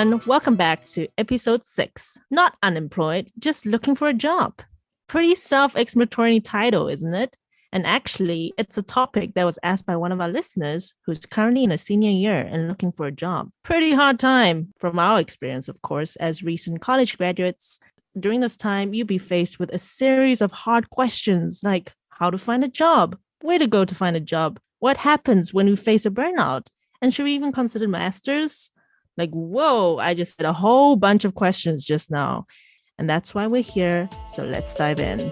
everyone. Welcome back to episode 6. Not unemployed, just looking for a job. Pretty self-explanatory title, isn't it? And actually, it's a topic that was asked by one of our listeners who's currently in a senior year and looking for a job. Pretty hard time from our experience, of course, as recent college graduates. During this time, you'll be faced with a series of hard questions like how to find a job, where to go to find a job, what happens when we face a burnout, and should we even consider masters? Like, whoa, I just said a whole bunch of questions just now. And that's why we're here. So let's dive in.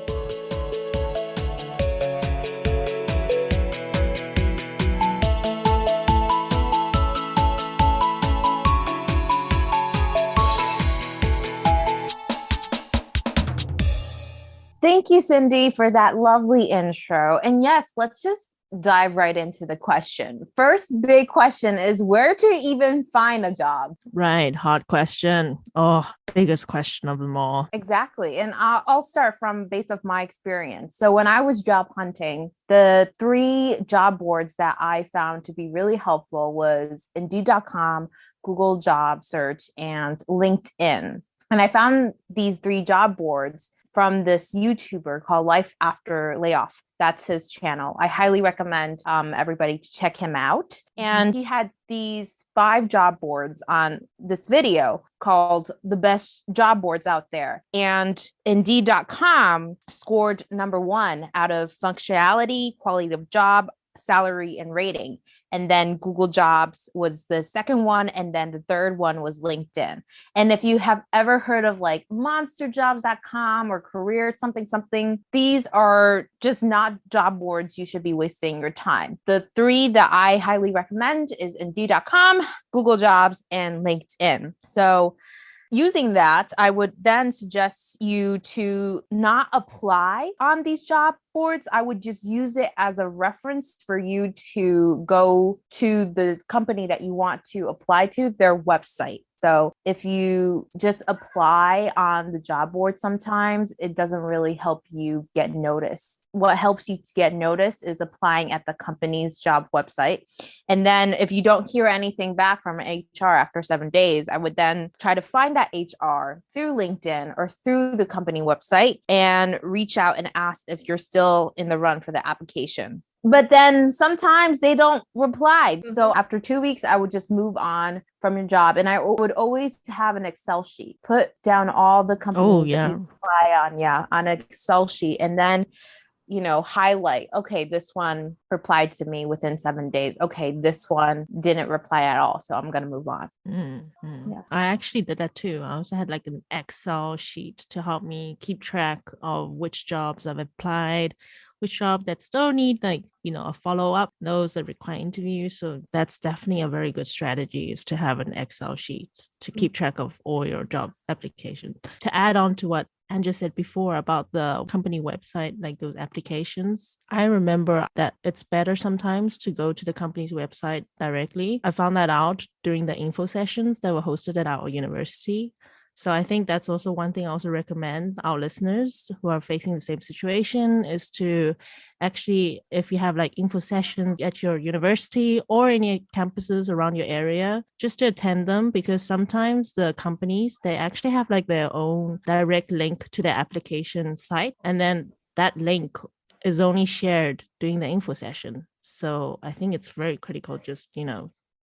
Thank you, Cindy, for that lovely intro. And yes, let's just dive right into the question. First big question is where to even find a job? Right. Hard question. Oh, biggest question of them all. Exactly. And I'll start from base of my experience. So when I was job hunting, the 3 job boards that I found to be really helpful was Indeed.com, Google Job Search, and LinkedIn. And I found these 3 job boards from this YouTuber called Life After Layoff. That's his channel. I highly recommend everybody to check him out. And he had these 5 job boards on this video called The Best Job Boards Out There. And Indeed.com scored number 1 out of functionality, quality of job, salary, and rating. And then Google Jobs was the second one. And then the third one was LinkedIn. And if you have ever heard of like monsterjobs.com or career something, these are just not job boards you should be wasting your time. The 3 that I highly recommend is Indeed.com, Google Jobs, and LinkedIn. So using that, I would then suggest you to not apply on these job boards. I would just use it as a reference for you to go to the company that you want to apply to, their website. So if you just apply on the job board, sometimes it doesn't really help you get noticed. What helps you to get noticed is applying at the company's job website. And then if you don't hear anything back from HR after 7 days, I would then try to find that HR through LinkedIn or through the company website and reach out and ask if you're still in the run for the application. But then sometimes they don't reply. So after 2 weeks, I would just move on from your job. And I would always have an Excel sheet, put down all the companies that you apply on an Excel sheet. And then, highlight, okay, this one replied to me within 7 days. Okay, this one didn't reply at all. So I'm going to move on. Yeah. I actually did that too. I also had like an Excel sheet to help me keep track of which jobs I've applied, which job that still need a follow-up, those that require interviews. So that's definitely a very good strategy, is to have an Excel sheet to keep track of all your job applications. To add on to what Andrew said before about the company website, like those applications, I remember that it's better sometimes to go to the company's website directly. I found that out during the info sessions that were hosted at our university. So I think that's also one thing I also recommend our listeners who are facing the same situation, is to actually, if you have like info sessions at your university or any campuses around your area, just to attend them, because sometimes the companies, they actually have like their own direct link to their application site. And then that link is only shared during the info session. So I think it's very critical, just,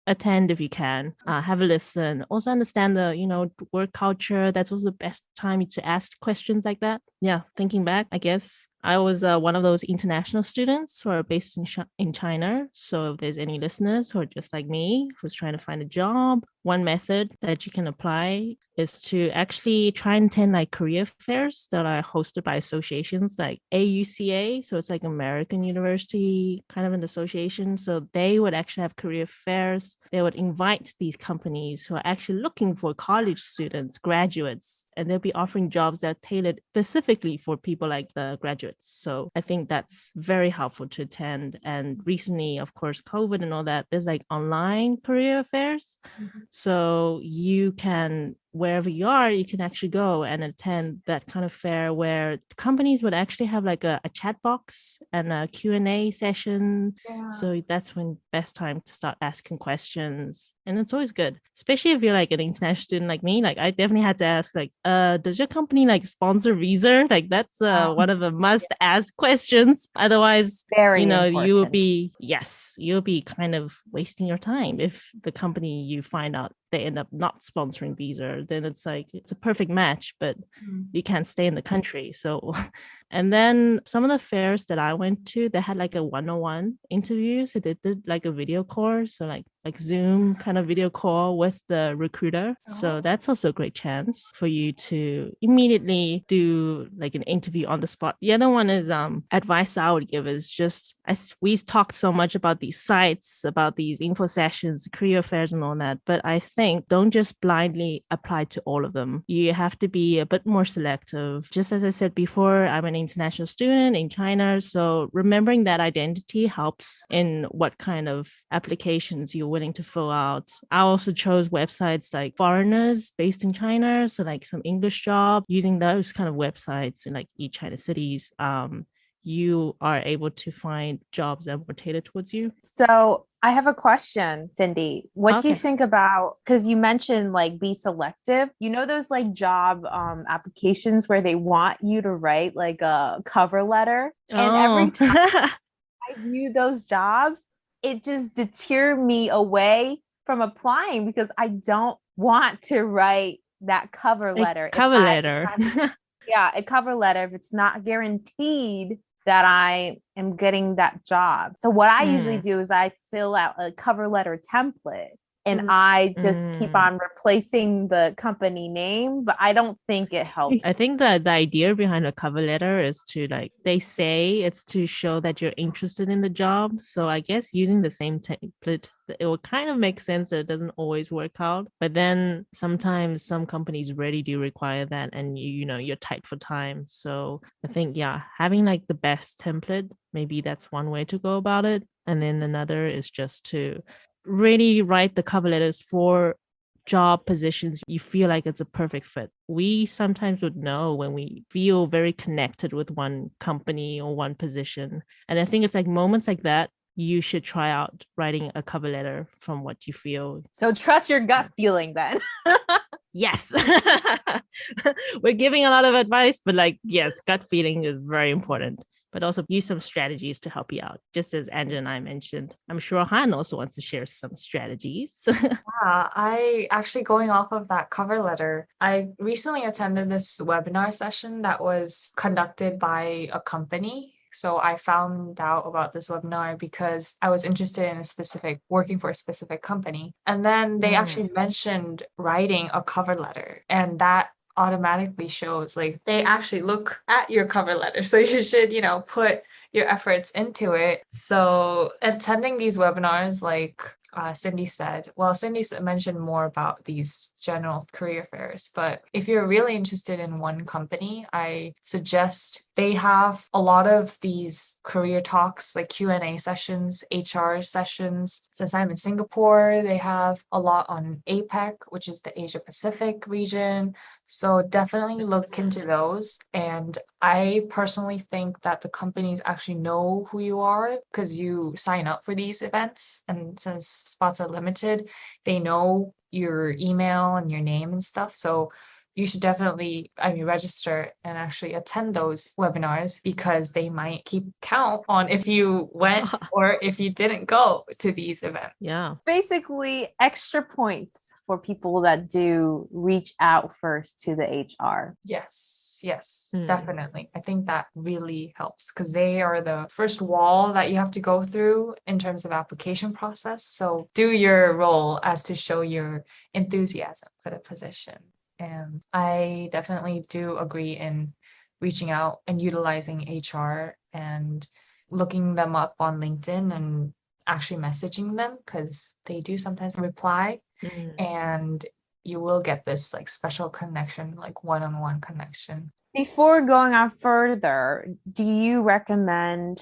attend if you can, have a listen, also understand the work culture. That's also the best time to ask questions like that. Yeah, thinking back, I guess I was one of those international students who are based in China. So if there's any listeners who are just like me, who's trying to find a job, one method that you can apply is to actually try and attend like career fairs that are hosted by associations like AUCA. So it's like American University kind of an association. So they would actually have career fairs. They would invite these companies who are actually looking for college students, graduates, and they'll be offering jobs that are tailored specifically for people like the graduates. So I think that's very helpful to attend. And recently, of course, COVID and all that, there's like online career fairs. So you can wherever you are, you can actually go and attend that kind of fair where companies would actually have like a chat box and a Q&A session. Yeah. So that's when best time to start asking questions. And it's always good, especially if you're like an international student like me. Like I definitely had to ask like, does your company like sponsor visa? Like that's one of the must ask questions. Otherwise, Very you'll important. be kind of wasting your time if the company you find out they end up not sponsoring visa, then it's like it's a perfect match, but you can't stay in the country. So and then some of the fairs that I went to, they had like a 101 interview. So they did like a video call. So like Zoom kind of video call with the recruiter. So that's also a great chance for you to immediately do like an interview on the spot. The other one is advice I would give is just as we talked so much about these sites, about these info sessions, career fairs and all that. But I think don't just blindly apply to all of them. You have to be a bit more selective. Just as I said before, I'm an international student in China. So remembering that identity helps in what kind of applications you're willing to fill out. I also chose websites like foreigners based in China. So like some English job, using those kind of websites in like e-China cities. You are able to find jobs that were tailored towards you. So I have a question, Cindy. What do you Okay. think about, because you mentioned like be selective, those like job applications where they want you to write like a cover letter. And every Oh, time I view those jobs, it just deter me away from applying because I don't want to write that cover a letter. cover It's letter. not, yeah, a cover letter if it's not guaranteed that I am getting that job. So what I usually do is I fill out a cover letter template and I just keep on replacing the company name, but I don't think it helps. I think that the idea behind a cover letter is to like they say it's to show that you're interested in the job. So I guess using the same template, it will kind of make sense that it doesn't always work out. But then sometimes some companies really do require that, and you're tight for time. So I think having like the best template, maybe that's one way to go about it. And then another is just to really write the cover letters for job positions you feel like it's a perfect fit. We sometimes would know when we feel very connected with one company or one position. And I think it's like moments like that you should try out writing a cover letter from what you feel. So trust your gut feeling then. Yes. We're giving a lot of advice, but like, yes, gut feeling is very important. But also use some strategies to help you out. Just as Andrew and I mentioned, I'm sure Han also wants to share some strategies. I actually, going off of that cover letter, I recently attended this webinar session that was conducted by a company. So I found out about this webinar because I was interested in working for a specific company. And then they actually mentioned writing a cover letter, and that automatically shows like they actually look at your cover letter. So you should, put your efforts into it. So attending these webinars, like Cindy mentioned more about these general career fairs. But if you're really interested in one company, I suggest they have a lot of these career talks, like Q&A sessions, HR sessions. Since I'm in Singapore, they have a lot on APEC, which is the Asia Pacific region. So definitely look into those. And I personally think that the companies actually know who you are because you sign up for these events. And since spots are limited, they know your email and your name and stuff. So you should definitely, register and actually attend those webinars because they might keep count on if you went or if you didn't go to these events. Yeah. Basically, extra points for people that do reach out first to the HR. Yes, definitely. I think that really helps because they are the first wall that you have to go through in terms of application process. So do your role as to show your enthusiasm for the position. And I definitely do agree in reaching out and utilizing HR and looking them up on LinkedIn and actually messaging them because they do sometimes reply. And you will get this like special connection, like one-on-one connection. Before going on further, do you recommend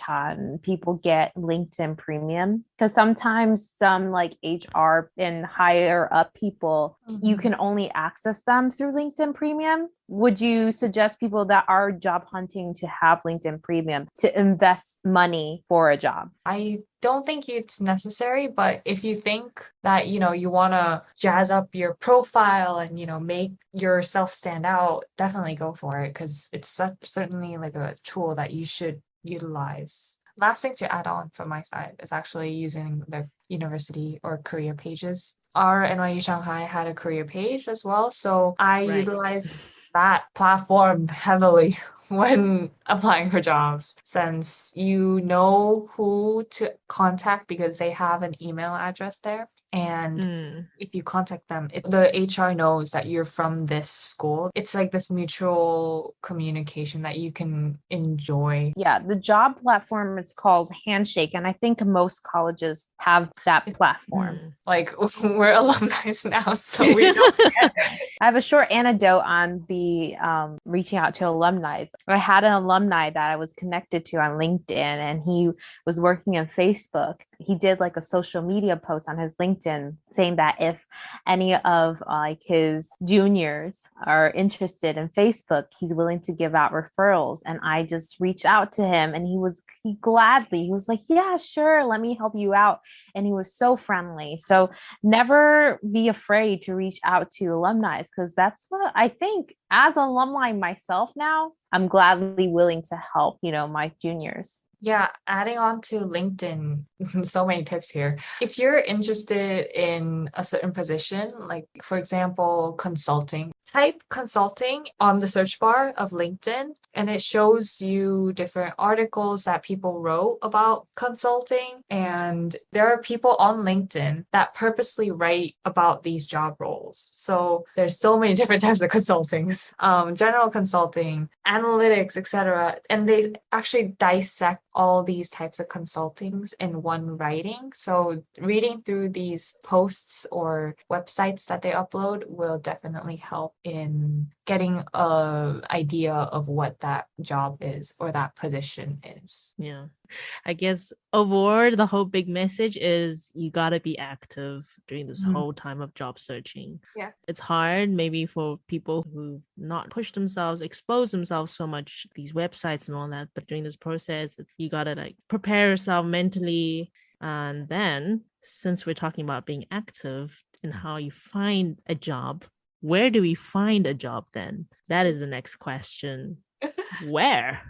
people get LinkedIn Premium? Because sometimes some like HR and higher up people, you can only access them through LinkedIn Premium. Would you suggest people that are job hunting to have LinkedIn Premium to invest money for a job? I don't think it's necessary, but if you think that, you want to jazz up your profile and, make yourself stand out, definitely go for it because it's certainly like a tool that you should utilize. Last thing to add on from my side is actually using the university or career pages. Our NYU Shanghai had a career page as well, so I utilized that platform heavily when applying for jobs, since you know who to contact because they have an email address there. And if you contact them, the HR knows that you're from this school. It's like this mutual communication that you can enjoy. Yeah, the job platform is called Handshake, and I think most colleges have that platform. Like we're alumni now, so we don't get it. I have a short anecdote on the reaching out to alumni. I had an alumni that I was connected to on LinkedIn, and he was working on Facebook. He did like a social media post on his LinkedIn saying that if any of like his juniors are interested in Facebook, he's willing to give out referrals. And I just reached out to him, and he was like, yeah, sure, let me help you out. And he was so friendly. So never be afraid to reach out to alumni, because that's what I think as an alumni myself now, I'm gladly willing to help, my juniors. Yeah, adding on to LinkedIn, so many tips here. If you're interested in a certain position, like for example, consulting, type consulting on the search bar of LinkedIn, and it shows you different articles that people wrote about consulting. And there are people on LinkedIn that purposely write about these job roles. So there's so many different types of consultings, general consulting, analytics, etc. And they actually dissect all these types of consultings in one writing. So reading through these posts or websites that they upload will definitely help in getting an idea of what that job is or that position is. Yeah. I guess overall, the whole big message is you got to be active during this whole time of job searching. Yeah. It's hard maybe for people who not push themselves, expose themselves so much, these websites and all that. But during this process, you got to like prepare yourself mentally. And then since we're talking about being active and how you find a job, where do we find a job then? That is the next question. Where?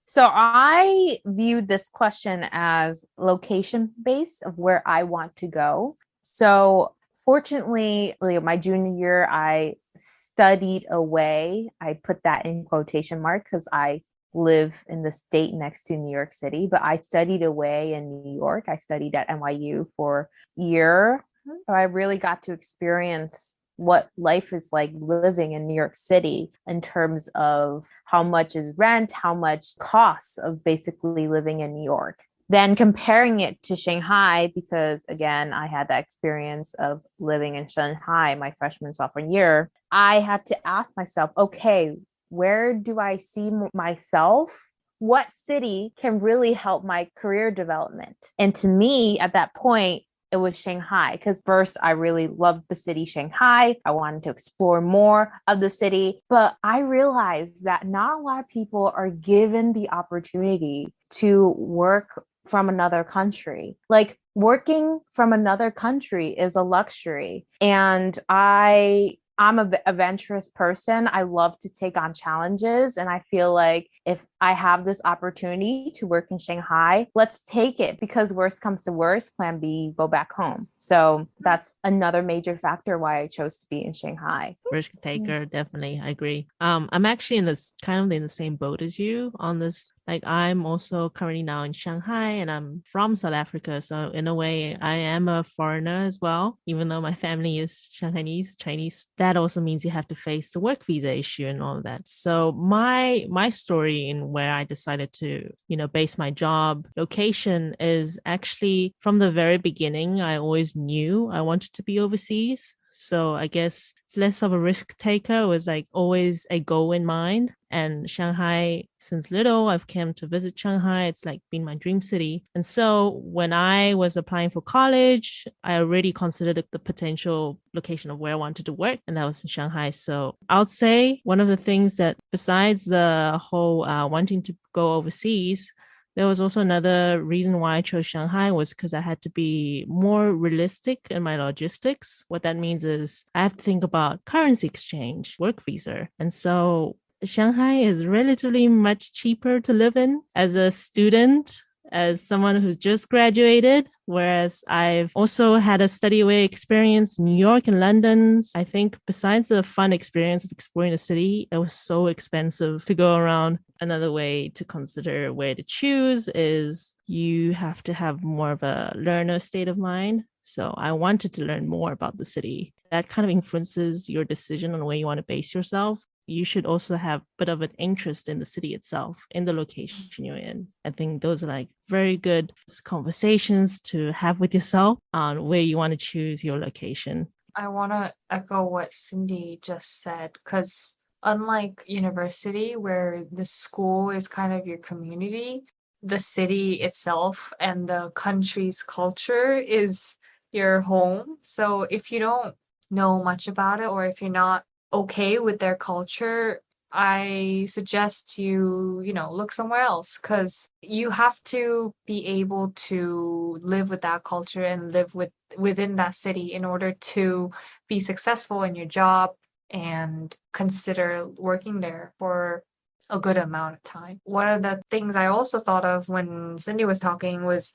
So I viewed this question as location based of where I want to go. So fortunately, my junior year, I studied away. I put that in quotation mark because I live in the state next to New York City, but I studied away in New York. I studied at NYU for a year. So I really got to experience what life is like living in New York City in terms of how much is rent, how much costs of basically living in New York. Then comparing it to Shanghai, because again, I had that experience of living in Shanghai my freshman, sophomore year, I had to ask myself, okay, where do I see myself? What city can really help my career development? And to me, at that point, it was Shanghai, because first I really loved the city Shanghai. I wanted to explore more of the city, but I realized that not a lot of people are given the opportunity to work from another country. Like working from another country is a luxury. And I'm a adventurous person. I love to take on challenges. And I feel like if I have this opportunity to work in Shanghai, let's take it, because worst comes to worst, plan B, go back home. So that's another major factor why I chose to be in Shanghai. Risk taker, definitely. I agree. I'm actually in this kind of in the same boat as you on this. Like I'm also currently now in Shanghai and I'm from South Africa. So in a way, I am a foreigner as well, even though my family is Chinese. That also means you have to face the work visa issue and all of that. So my story in where I decided to, base my job location is actually from the very beginning, I always knew I wanted to be overseas. So I guess It's less of a risk taker. It was like always a goal in mind. And Shanghai, since little, I've come to visit Shanghai. It's like been my dream city. And so when I was applying for college, I already considered the potential location of where I wanted to work, and that was in Shanghai. So I would say one of the things that, besides the whole wanting to go overseas, there was also another reason why I chose Shanghai was because I had to be more realistic in my logistics. What that means is I have to think about currency exchange, work visa. And so Shanghai is relatively much cheaper to live in as a student, as someone who's just graduated, whereas I've also had a study away experience in New York and London. I think besides the fun experience of exploring the city, it was so expensive to go around. Another way to consider where to choose is you have to have more of a learner state of mind. So I wanted to learn more about the city. That kind of influences your decision on where you want to base yourself. You should also have a bit of an interest in the city itself, in the location you're in. I think those are like very good conversations to have with yourself on where you want to choose your location. I want to echo what Cindy just said, because unlike university, where the school is kind of your community, the city itself and the country's culture is your home. So if you don't know much about it, or if you're not okay with their culture, I suggest you look somewhere else, because you have to be able to live with that culture and live within that city in order to be successful in your job and consider working there for a good amount of time. One of the things I also thought of when Cindy was talking was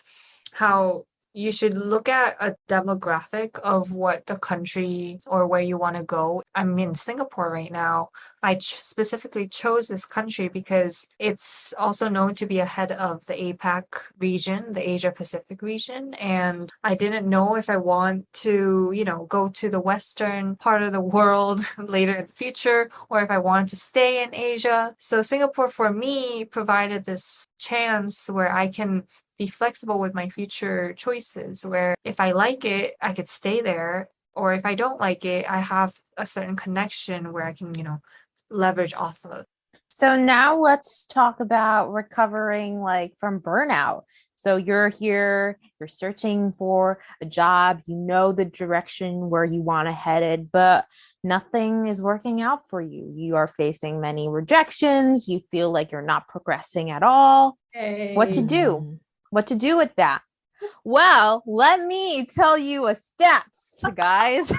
how you should look at a demographic of what the country or where you want to go. I'm in Singapore right now. I specifically chose this country because it's also known to be ahead of the APAC region, the Asia Pacific region. And I didn't know if I want to, go to the Western part of the world later in the future, or if I wanted to stay in Asia. So Singapore for me provided this chance where I can be flexible with my future choices, where if I like it, I could stay there. Or if I don't like it, I have a certain connection where I can, leverage off of. So now let's talk about recovering from burnout. So you're here, you're searching for a job, you know the direction where you want to head, but nothing is working out for you. You are facing many rejections, you feel like you're not progressing at all. Hey. What to do? What to do with that? Well, let me tell you a stats, guys.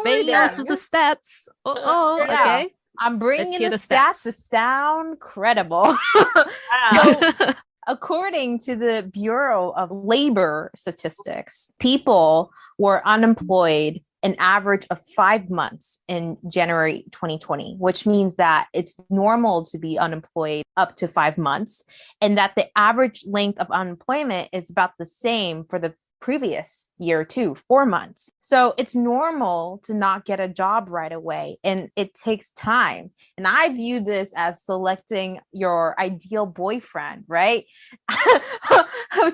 Making us with the stats. Okay. I'm bringing the stats to sound credible. Wow. So, according to the Bureau of Labor Statistics, people were unemployed an average of 5 months in January 2020, which means that it's normal to be unemployed up to 5 months, and that the average length of unemployment is about the same for the previous year too, 4 months. So it's normal to not get a job right away, and it takes time. And I view this as selecting your ideal boyfriend, right?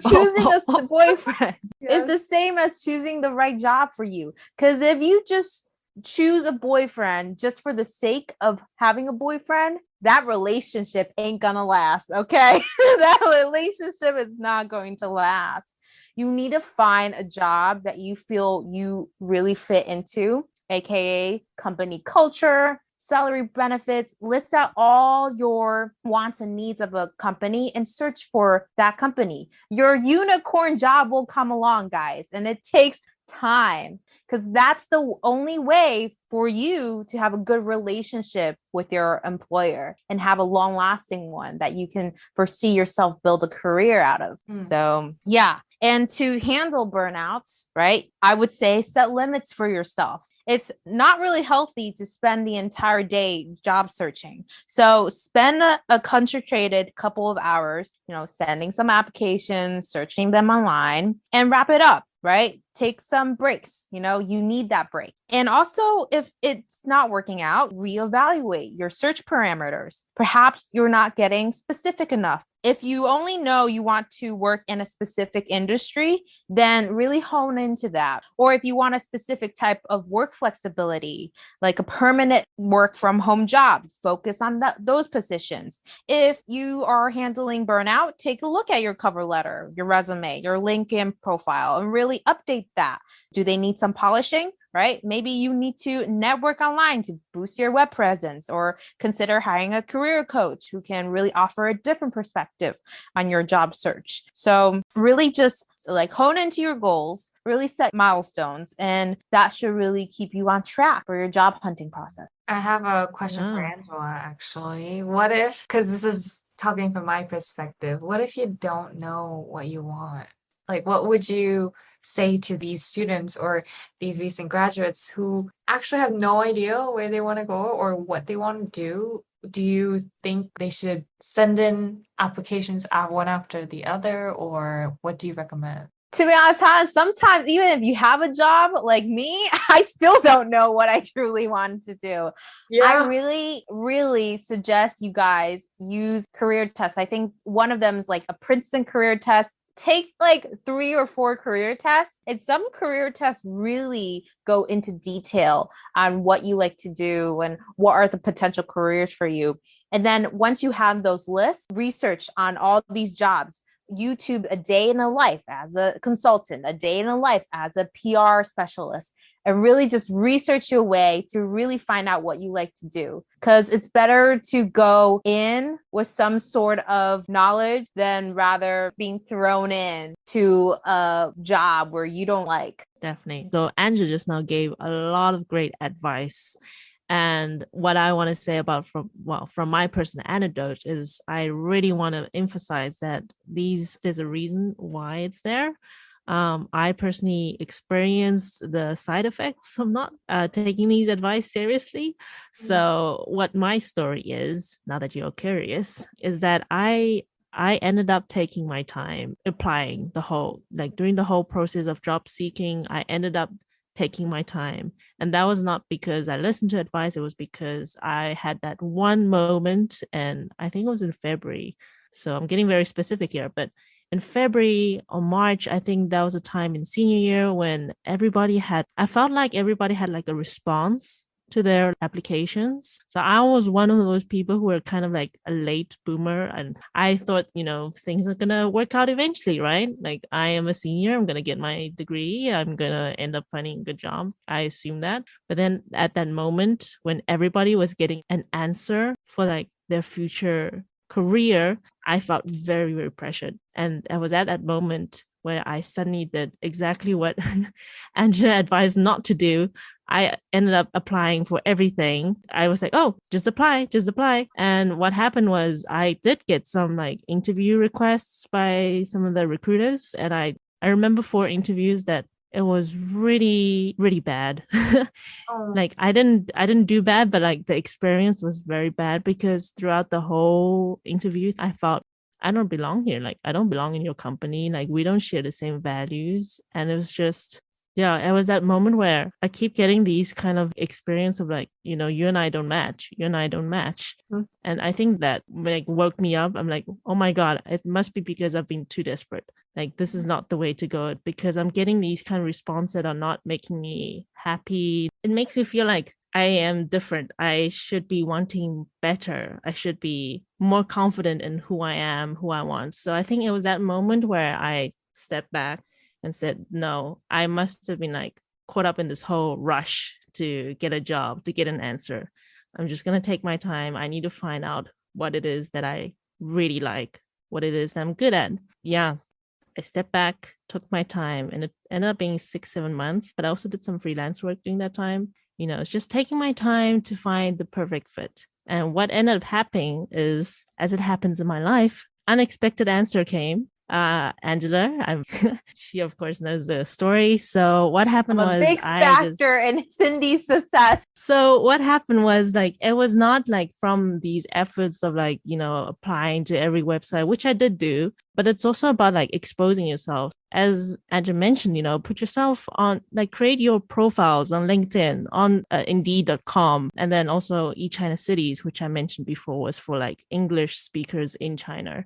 Choosing a boyfriend is the same as choosing the right job for you. Because if you just choose a boyfriend just for the sake of having a boyfriend, that relationship ain't gonna last, okay? That relationship is not going to last. You need to find a job that you feel you really fit into, aka company culture, salary, benefits. List out all your wants and needs of a company and search for that company. Your unicorn job will come along, guys, and it takes time, because that's the only way for you to have a good relationship with your employer and have a long-lasting one that you can foresee yourself build a career out of. So yeah. And to handle burnouts, right, I would say set limits for yourself. It's not really healthy to spend the entire day job searching. So spend a concentrated couple of hours, sending some applications, searching them online, and wrap it up. right? Take some breaks. You need that break. And also, if it's not working out, reevaluate your search parameters. Perhaps you're not getting specific enough. If you only know you want to work in a specific industry, then really hone into that. Or if you want a specific type of work flexibility, like a permanent work from home job, focus on those positions. If you are handling burnout, take a look at your cover letter, your resume, your LinkedIn profile, and really update that. Do they need some polishing? Right? Maybe you need to network online to boost your web presence, or consider hiring a career coach who can really offer a different perspective on your job search. So really just like hone into your goals, really set milestones, and that should really keep you on track for your job hunting process. I have a question for Angela, actually. What if, because this is talking from my perspective, what if you don't know what you want? Like, what would you say to these students or these recent graduates who actually have no idea where they want to go or what they want to do? Do you think they should send in applications one after the other, or what do you recommend? To be honest, sometimes even if you have a job like me, I still don't know what I truly want to do. I really, really suggest you guys use career tests. I think one of them is like a Princeton career test. Take like 3 or 4 career tests, and some career tests really go into detail on what you like to do and what are the potential careers for you. And then once you have those lists, research on all these jobs. YouTube a day in a life as a consultant, a day in a life as a PR specialist, and really just research your way to really find out what you like to do. Because it's better to go in with some sort of knowledge than rather being thrown in to a job where you don't like. Definitely. So Angela just now gave a lot of great advice. And what I want to say about from my personal anecdote is I really want to emphasize that there's a reason why it's there. I personally experienced the side effects of not taking these advice seriously. So what my story is, now that you're curious, is that I ended up taking my time applying during the whole process of job seeking. I ended up taking my time. And that was not because I listened to advice. It was because I had that one moment, and I think it was in February. So I'm getting very specific here, but in February or March, I think that was a time in senior year when I felt like everybody had like a response to their applications. So I was one of those people who were kind of like a late boomer, and I thought, things are going to work out eventually, right? Like, I am a senior, I'm going to get my degree, I'm going to end up finding a good job. I assume that. But then at that moment when everybody was getting an answer for like their future career, I felt very, very pressured. And I was at that moment where I suddenly did exactly what Angela advised not to do. I ended up applying for everything. I was like, oh, just apply. And what happened was I did get some like interview requests by some of the recruiters. And I remember 4 interviews that it was really, really bad. Like I didn't do bad, but like the experience was very bad because throughout the whole interview, I felt I don't belong here. Like, I don't belong in your company. Like, we don't share the same values. And it was just, it was that moment where I keep getting these kind of experience of like, you and I don't match. Mm-hmm. And I think that like woke me up. I'm like, oh my God, it must be because I've been too desperate. Like, this is not the way to go, because I'm getting these kind of responses that are not making me happy. It makes me feel like I am different. I should be wanting better. I should be more confident in who I am, who I want. So I think it was that moment where I stepped back and said, no, I must have been like caught up in this whole rush to get a job, to get an answer. I'm just going to take my time. I need to find out what it is that I really like, what it is that I'm good at. Yeah. I stepped back, took my time, and it ended up being 6-7 months, but I also did some freelance work during that time. It's just taking my time to find the perfect fit. And what ended up happening is, as it happens in my life, unexpected answer came. Angela, she of course knows the story. So what happened was a big factor in Cindy's success. So what happened was like, it was not like from these efforts of like, applying to every website, which I did do, But it's also about like exposing yourself. As Angela mentioned, put yourself on, like create your profiles on LinkedIn, on Indeed.com, and then also eChina Cities, which I mentioned before was for like English speakers in China.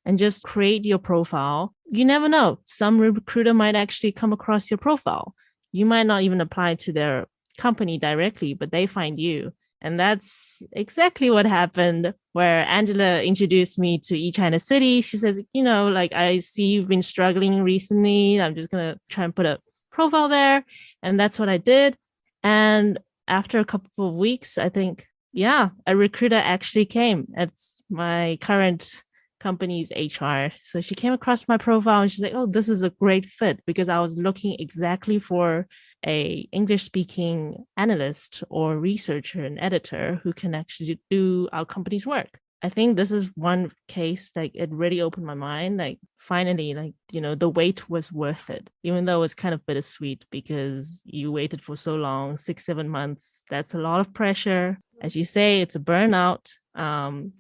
And just create your profile. You never know. Some recruiter might actually come across your profile. You might not even apply to their company directly, but they find you. And that's exactly what happened, where Angela introduced me to eChina City. She says, like, I see you've been struggling recently. I'm just going to try and put a profile there. And that's what I did. And after a couple of weeks, I think, yeah, a recruiter actually came. It's my current company's HR. So she came across my profile and she's like, oh, this is a great fit, because I was looking exactly for a English speaking analyst or researcher and editor who can actually do our company's work. I think this is one case, like it really opened my mind. Like finally, like, the wait was worth it, even though it was kind of bittersweet because you waited for so long, 6-7 months. That's a lot of pressure. As you say, it's a burnout.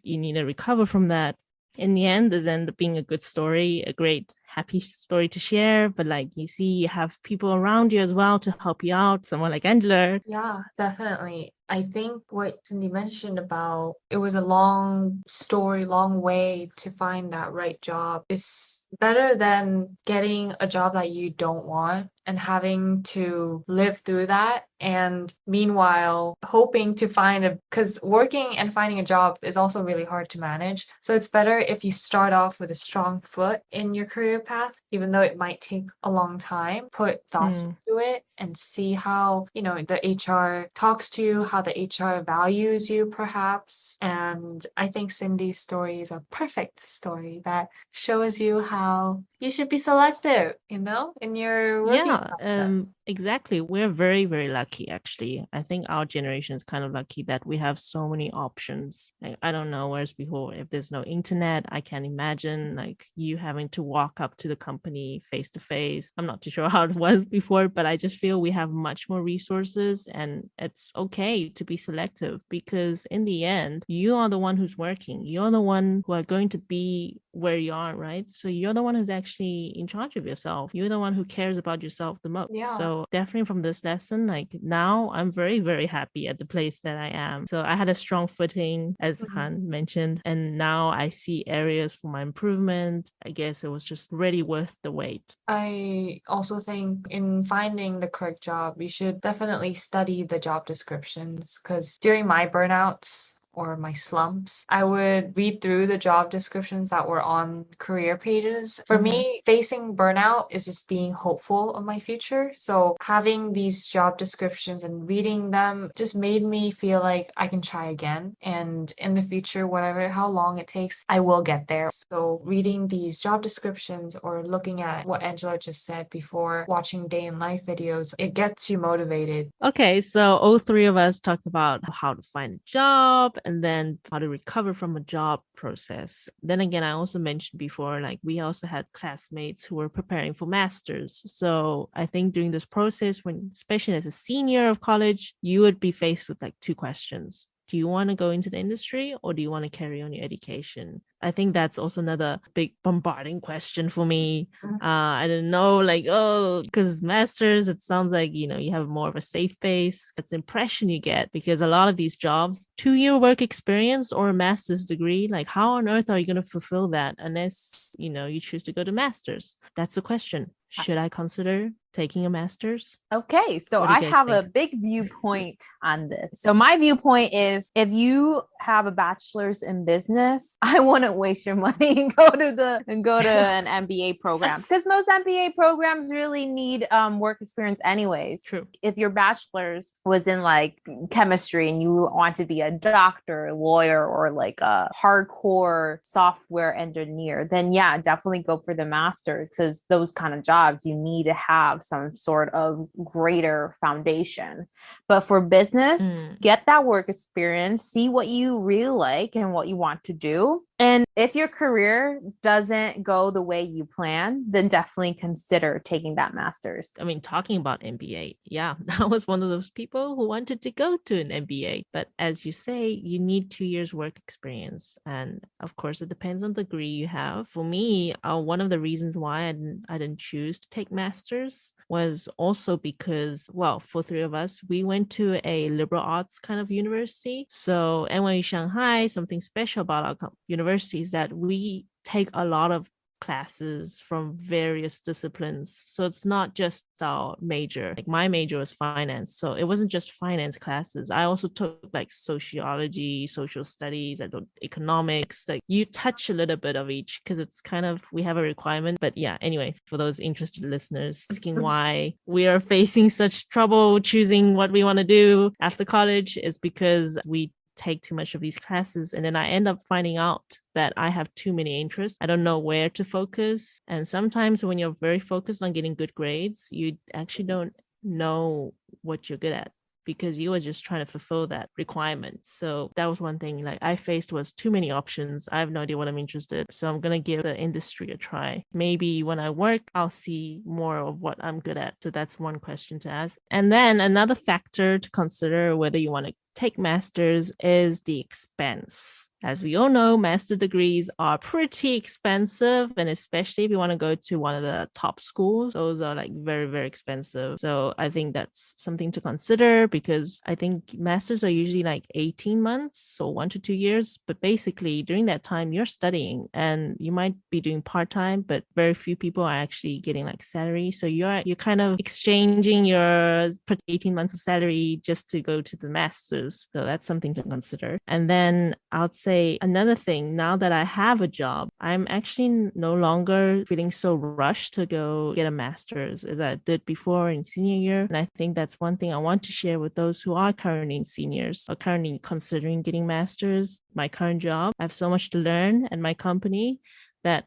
You need to recover from that. In the end, this ended up being a good story, a great happy story to share. But like you see, you have people around you as well to help you out, someone like Angela. Yeah, definitely. I think what Cindy mentioned about it was a long story, long way to find that right job is better than getting a job that you don't want and having to live through that. And meanwhile, hoping to find because working and finding a job is also really hard to manage. So it's better if you start off with a strong foot in your career path, even though it might take a long time. Put thoughts to it and see how, the HR talks to you, how the HR values you, perhaps. And I think Cindy's story is a perfect story that shows you how you should be selective, in your working process. Exactly. We're very, very lucky, actually. I think our generation is kind of lucky that we have so many options. Like, I don't know, whereas before, if there's no internet, I can't imagine like you having to walk up to the company face to face. I'm not too sure how it was before, but I just feel we have much more resources, and it's okay to be selective, because in the end, you are the one who's working. You're the one who are going to be where you are, right? So you're the one who's actually in charge of yourself. You're the one who cares about yourself the most. Yeah. So definitely from this lesson, like now I'm very, very happy at the place that I am. So I had a strong footing, as Han mentioned, and now I see areas for my improvement. I guess it was just really worth the wait. I also think in finding the correct job, you should definitely study the job descriptions, because during my burnouts or my slumps, I would read through the job descriptions that were on career pages. For me, facing burnout is just being hopeful of my future. So having these job descriptions and reading them just made me feel like I can try again. And in the future, how long it takes, I will get there. So reading these job descriptions or looking at what Angela just said before, watching day in life videos, it gets you motivated. Okay, so all three of us talked about how to find a job and then how to recover from a job process. Then again, I also mentioned before, like we also had classmates who were preparing for masters. So I think during this process, especially as a senior of college, you would be faced with like two questions. Do you want to go into the industry, or do you want to carry on your education? I think that's also another big bombarding question for me. I don't know, like, because masters, it sounds like, you have more of a safe base. That's the impression you get, because a lot of these jobs, 2-year work experience or a master's degree, like how on earth are you going to fulfill that unless, you choose to go to masters? That's the question. Should I consider taking a master's? Okay, so I have a big viewpoint on this. So my viewpoint is, if you have a bachelor's in business, I wouldn't waste your money and go to an MBA program, because most MBA programs really need work experience anyways. True. If your bachelor's was in like chemistry and you want to be a doctor, a lawyer, or like a hardcore software engineer, then yeah, definitely go for the master's, because those kind of jobs you need to have some sort of greater foundation. But for business, get that work experience, see what you really like and what you want to do, And if your career doesn't go the way you plan, then definitely consider taking that master's. I mean, talking about MBA, yeah, I was one of those people who wanted to go to an MBA. But as you say, you need 2 years work experience. And of course, it depends on the degree you have. For me, one of the reasons why I didn't choose to take masters was also because, well, for three of us, we went to a liberal arts kind of university. So NYU Shanghai, something special about our university is that we take a lot of classes from various disciplines. So it's not just our major. Like my major was finance. So it wasn't just finance classes. I also took like sociology, social studies, economics. Like you touch a little bit of each because it's kind of, we have a requirement. But yeah, anyway, for those interested listeners asking why we are facing such trouble choosing what we want to do after college is because we take too much of these classes and then I end up finding out that I have too many interests. I don't know where to focus. And sometimes when you're very focused on getting good grades, you actually don't know what you're good at because you were just trying to fulfill that requirement. So that was one thing like I faced was too many options. I have no idea what I'm interested. So I'm going to give the industry a try. Maybe when I work, I'll see more of what I'm good at. So that's one question to ask. And then another factor to consider whether you want to take masters is the expense. As we all know, master degrees are pretty expensive, and especially if you want to go to one of the top schools, those are like very, very expensive. So I think that's something to consider because I think masters are usually like 18 months, so 1 to 2 years. But basically, during that time, you're studying and you might be doing part-time, but very few people are actually getting like salary. So you're kind of exchanging your 18 months of salary just to go to the masters. So that's something to consider. And then I'd say another thing, now that I have a job, I'm actually no longer feeling so rushed to go get a master's as I did before in senior year. And I think that's one thing I want to share with those who are currently in seniors or currently considering getting masters. My current job, I have so much to learn at my company that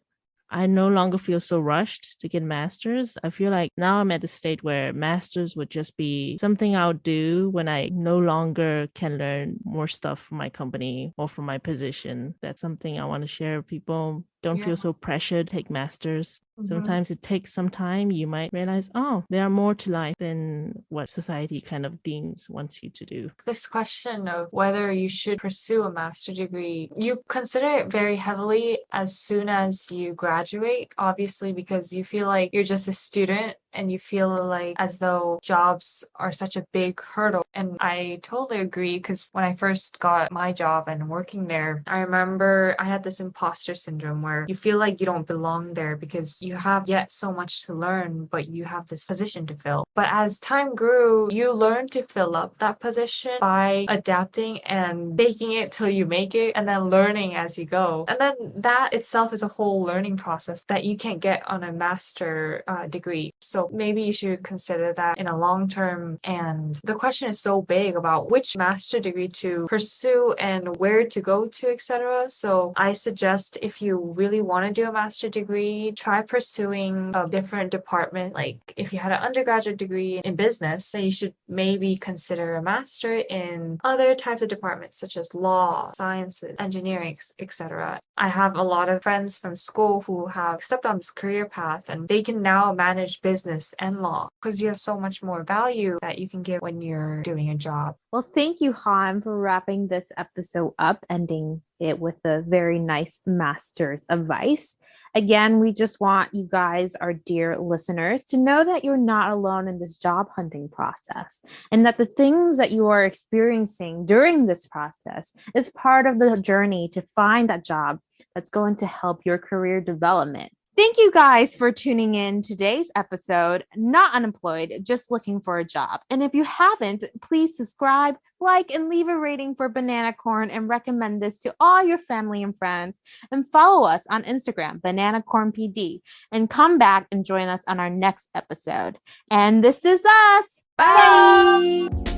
I no longer feel so rushed to get masters. I feel like now I'm at the state where masters would just be something I'll do when I no longer can learn more stuff from my company or from my position. That's something I want to share with people. Don't feel so pressured to take masters. Sometimes it takes some time. You might realize, oh, there are more to life than what society kind of deems wants you to do. This question of whether you should pursue a master degree, you consider it very heavily as soon as you graduate, obviously, because you feel like you're just a student and you feel like as though jobs are such a big hurdle. And I totally agree because when I first got my job and working there, I remember I had this imposter syndrome where you feel like you don't belong there because you have yet so much to learn, but you have this position to fill. But as time grew, you learn to fill up that position by adapting and making it till you make it and then learning as you go. And then that itself is a whole learning process that you can't get on a master degree. So maybe you should consider that in a long term. And the question is so big about which master degree to pursue and where to go to, etc. So I suggest if you really want to do a master degree, try pursuing a different department. Like if you had an undergraduate degree in business, then you should maybe consider a master in other types of departments such as law, sciences, engineering, etc. I have a lot of friends from school who have stepped on this career path and they can now manage business and law because you have so much more value that you can give when you're doing a job. Well, thank you, Han, for wrapping this episode up, ending it with a very nice master's advice. Again, we just want you guys, our dear listeners, to know that you're not alone in this job hunting process and that the things that you are experiencing during this process is part of the journey to find that job that's going to help your career development. Thank you guys for tuning in today's episode, Not Unemployed, Just Looking for a Job. And if you haven't, please subscribe, like, and leave a rating for Banana Corn and recommend this to all your family and friends. And follow us on Instagram, Banana Corn PD, and come back and join us on our next episode. And this is us. Bye.